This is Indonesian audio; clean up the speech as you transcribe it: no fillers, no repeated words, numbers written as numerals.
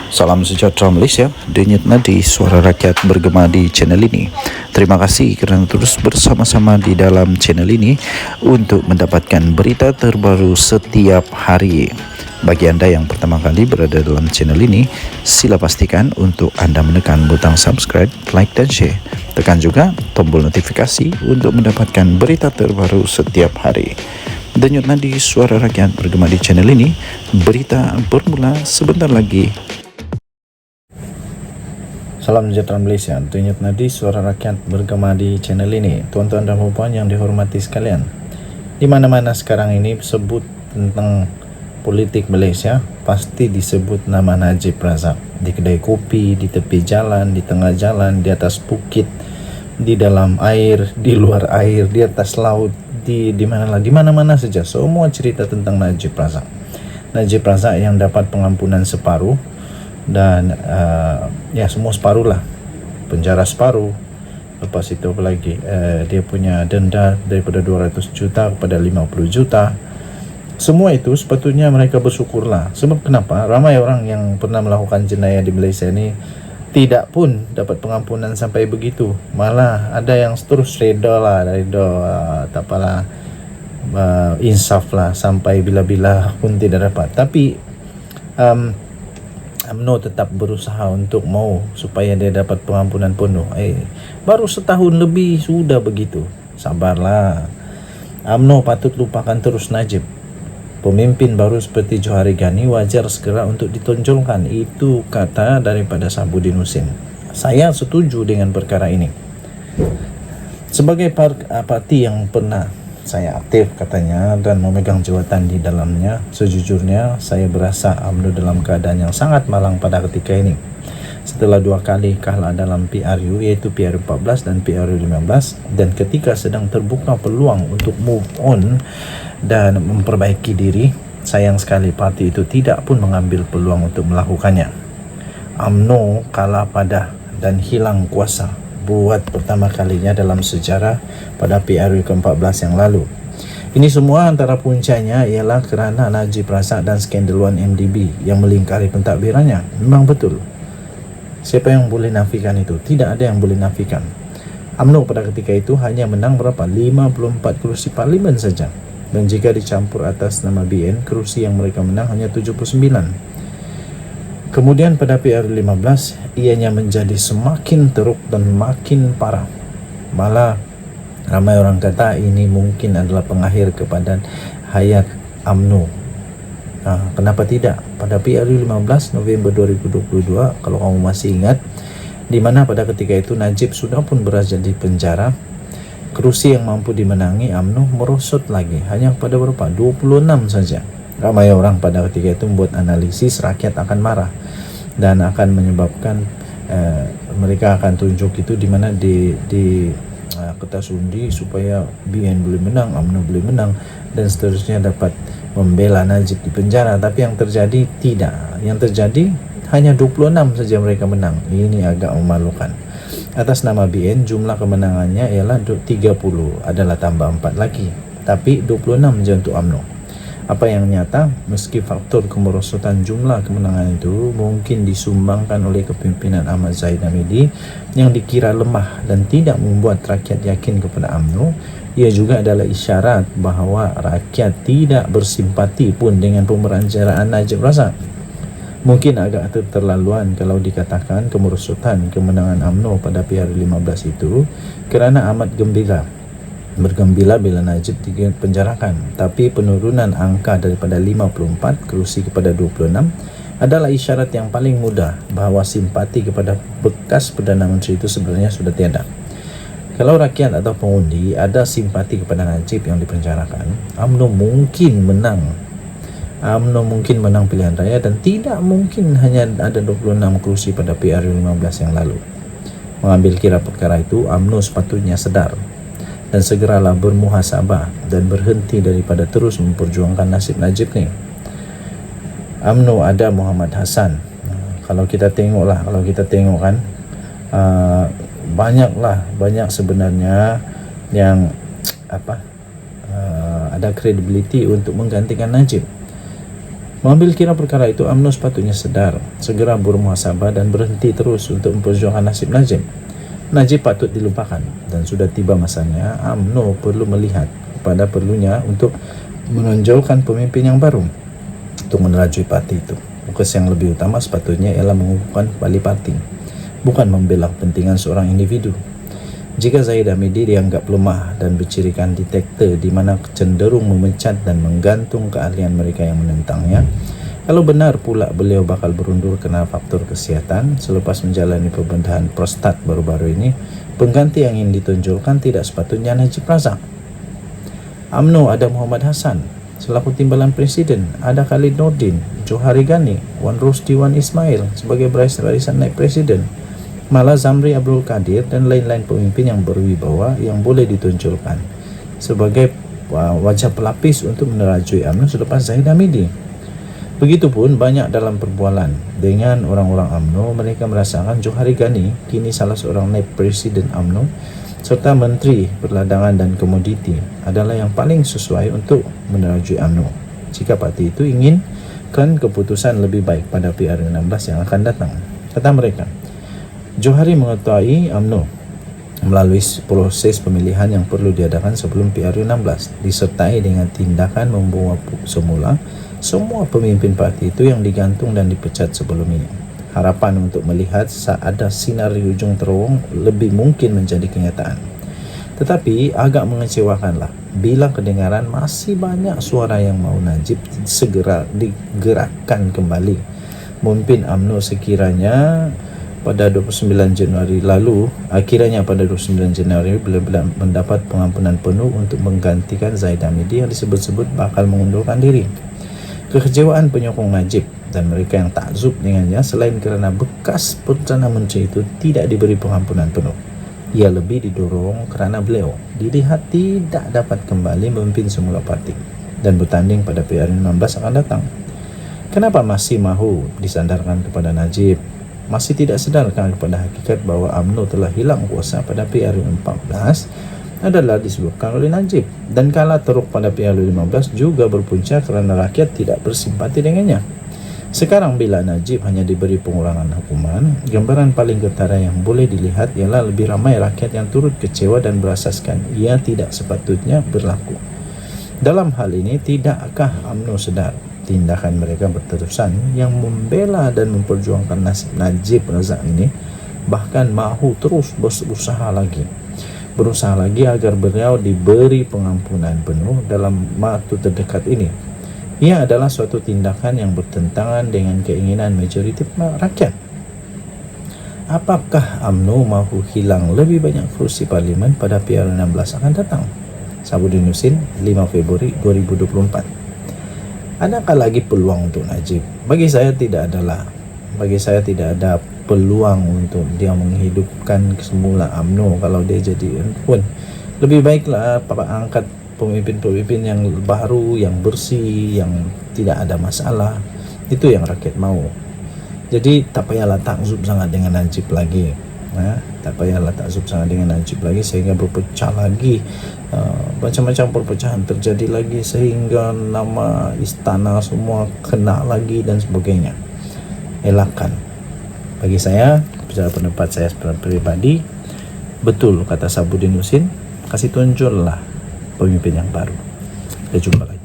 Salam sejahtera Malaysia, denyut nadi suara rakyat bergema di channel ini. Terima kasih kerana terus bersama-sama di dalam channel ini untuk mendapatkan berita terbaru setiap hari. Bagi anda yang pertama kali berada dalam channel ini, sila pastikan untuk anda menekan butang subscribe, like dan share. Tekan juga tombol notifikasi untuk mendapatkan berita terbaru setiap hari. Denyut nadi suara rakyat bergema di channel ini, berita bermula sebentar lagi. Salam sejahtera Malaysia, denyut nadi suara rakyat bergema di channel ini. Tuan-tuan dan puan yang dihormati sekalian, di mana-mana sekarang ini sebut tentang politik Malaysia, pasti disebut nama Najib Razak. Di kedai kopi, di tepi jalan, di tengah jalan, di atas bukit, di dalam air, di luar air, di atas laut, di mana-mana saja, semua cerita tentang Najib Razak. Najib Razak yang dapat pengampunan separuh, dan ya semua separuh lah, penjara separuh, lepas itu apa lagi, dia punya denda daripada 200 juta kepada 50 juta. Semua itu sepatutnya mereka bersyukurlah. Sebab kenapa? Ramai orang yang pernah melakukan jenayah di Malaysia ni tidak pun dapat pengampunan sampai begitu, malah ada yang terus reda, tak apalah, insaf lah sampai bila-bila pun tidak dapat. Tapi UMNO tetap berusaha untuk mau supaya dia dapat pengampunan penuh. Baru setahun lebih sudah begitu. Sabarlah. UMNO patut lupakan terus Najib. Pemimpin baru seperti Johari Ghani wajar segera untuk ditonjolkan. Itu kata daripada Sabuddin Husin. Saya setuju dengan perkara ini. Sebagai parti yang pernah saya aktif katanya dan memegang jawatan di dalamnya, sejujurnya saya berasa UMNO dalam keadaan yang sangat malang pada ketika ini. Setelah 2 kali kalah dalam PRU, iaitu PRU 14 dan PRU 15, dan ketika sedang terbuka peluang untuk move on dan memperbaiki diri, sayang sekali parti itu tidak pun mengambil peluang untuk melakukannya. UMNO kalah padah dan hilang kuasa buat pertama kalinya dalam sejarah pada PRU ke-14 yang lalu. Ini semua antara puncanya ialah kerana Najib Razak dan skandal 1MDB yang melingkari pentadbirannya. Memang betul. Siapa yang boleh nafikan itu? Tidak ada yang boleh nafikan. UMNO pada ketika itu hanya menang berapa? 54 kerusi parlimen saja. Dan jika dicampur atas nama BN, kerusi yang mereka menang hanya 79. Kemudian pada PRU 15, ianya menjadi semakin teruk dan makin parah. Malah ramai orang kata ini mungkin adalah pengakhir kepada hayat UMNO. Kenapa tidak? Pada PRU 15 November 2022, kalau kamu masih ingat, di mana pada ketika itu Najib sudah pun berada di penjara, kerusi yang mampu dimenangi UMNO merosot lagi, hanya pada berapa? 26 saja. Ramai orang pada ketika itu membuat analisis rakyat akan marah dan akan menyebabkan mereka akan tunjuk itu di mana di kertas undi supaya BN boleh menang, UMNO boleh menang dan seterusnya, dapat membela Najib di penjara. Tapi yang terjadi tidak. Yang terjadi hanya 26 saja mereka menang. Ini agak memalukan. Atas nama BN jumlah kemenangannya ialah 30, adalah tambah 4 lagi. Tapi 26 saja untuk UMNO. Apa yang nyata, meski faktor kemerosotan jumlah kemenangan itu mungkin disumbangkan oleh kepimpinan Ahmad Zahid Hamidi yang dikira lemah dan tidak membuat rakyat yakin kepada UMNO, ia juga adalah isyarat bahawa rakyat tidak bersimpati pun dengan pemeranjaraan Najib Razak. Mungkin agak terlaluan kalau dikatakan kemerosotan kemenangan UMNO pada PRU 15 itu kerana amat bergembira bila Najib dipenjarakan. Tapi penurunan angka daripada 54 kerusi kepada 26 adalah isyarat yang paling mudah bahawa simpati kepada bekas Perdana Menteri itu sebenarnya sudah tiada. Kalau rakyat atau pengundi ada simpati kepada Najib yang dipenjarakan, UMNO mungkin menang. UMNO mungkin menang pilihan raya dan tidak mungkin hanya ada 26 kerusi pada PRU 15 yang lalu. Mengambil kira perkara itu, UMNO sepatutnya sedar dan segeralah bermuhasabah dan berhenti daripada terus memperjuangkan nasib Najib ni. UMNO ada Muhammad Hassan. Kalau kita tengok kan, banyak sebenarnya yang ada kredibiliti untuk menggantikan Najib. Mengambil kira perkara itu, UMNO sepatutnya sedar, segera bermuhasabah dan berhenti terus untuk memperjuangkan nasib Najib. Najib patut dilupakan dan sudah tiba masanya UMNO perlu melihat kepada perlunya untuk menonjolkan pemimpin yang baru untuk menerajui parti itu. Fokus yang lebih utama sepatutnya ialah mengukuhkan kembali parti, bukan membela kepentingan seorang individu. Jika Zahid Hamidi dianggap lemah dan bercirikan detektor di mana cenderung memecat dan menggantung keahlian mereka yang menentangnya, kalau benar pula beliau bakal berundur kerana faktor kesihatan selepas menjalani pembedahan prostat baru-baru ini, pengganti yang ingin ditonjolkan tidak sepatutnya Najib Razak. UMNO ada Muhammad Hassan selaku timbalan presiden, ada Khalid Nordin, Johari Ghani, Wan Rusdi Wan Ismail sebagai barisan naib presiden, malah Zamri Abdul Qadir dan lain-lain pemimpin yang berwibawa yang boleh ditonjolkan sebagai wajah pelapis untuk menerajui UMNO selepas Zahid Hamidi. Begitupun banyak dalam perbualan dengan orang-orang UMNO, mereka merasakan Johari Ghani, kini salah seorang naib presiden UMNO serta menteri perladangan dan komoditi, adalah yang paling sesuai untuk menerajui UMNO jika parti itu inginkan keputusan lebih baik pada PR16 yang akan datang. Kata mereka, Johari mengetahui UMNO melalui proses pemilihan yang perlu diadakan sebelum PR16, disertai dengan tindakan membawa semula semua pemimpin parti itu yang digantung dan dipecat sebelum ini. Harapan untuk melihat saat ada sinar di ujung terowong lebih mungkin menjadi kenyataan. Tetapi agak mengecewakanlah bila kedengaran masih banyak suara yang mau Najib segera digerakkan kembali. Memimpin UMNO sekiranya pada 29 Januari lalu, akhirnya pada 29 Januari bila mendapat pengampunan penuh untuk menggantikan Zahid Hamidi yang disebut-sebut bakal mengundurkan diri. Kekecewaan penyokong Najib dan mereka yang takzub dengannya selain kerana bekas Perdana Menteri itu tidak diberi pengampunan penuh, ia lebih didorong kerana beliau dilihat tidak dapat kembali memimpin semula parti dan bertanding pada PR16 akan datang. Kenapa masih mahu disandarkan kepada Najib? Masih tidak sedarkan kepada hakikat bahawa UMNO telah hilang kuasa pada PR14 adalah disebabkan oleh Najib, dan kalah teruk pada PR15 juga berpunca kerana rakyat tidak bersimpati dengannya. Sekarang bila Najib hanya diberi pengurangan hukuman, gambaran paling ketara yang boleh dilihat ialah lebih ramai rakyat yang turut kecewa dan berasaskan ia tidak sepatutnya berlaku. Dalam hal ini, tidakkah UMNO sedar tindakan mereka berterusan yang membela dan memperjuangkan nasib Najib Razak ini, bahkan mahu terus berusaha lagi agar beliau diberi pengampunan penuh dalam waktu terdekat ini? Ia adalah suatu tindakan yang bertentangan dengan keinginan majoriti rakyat. Apakah UMNO mahu hilang lebih banyak kerusi parlimen pada PR16 akan datang? Sabudin Husin, 5 Februari 2024. Adakah lagi peluang untuk Najib? Bagi saya tidak ada peluang untuk dia menghidupkan semula UMNO. Kalau dia jadi pun lebih baiklah angkat pemimpin-pemimpin yang baru, yang bersih, yang tidak ada masalah. Itu yang rakyat mau. Jadi tak payahlah takzub sangat dengan Najib lagi. Sehingga berpecah lagi, macam-macam perpecahan terjadi lagi sehingga nama istana semua kena lagi dan sebagainya. Elakkan. Bagi saya, secara pendapat saya pribadi, betul kata Sabudin Husin, kasih tunjuklah pemimpin yang baru. Kita jumpa lagi.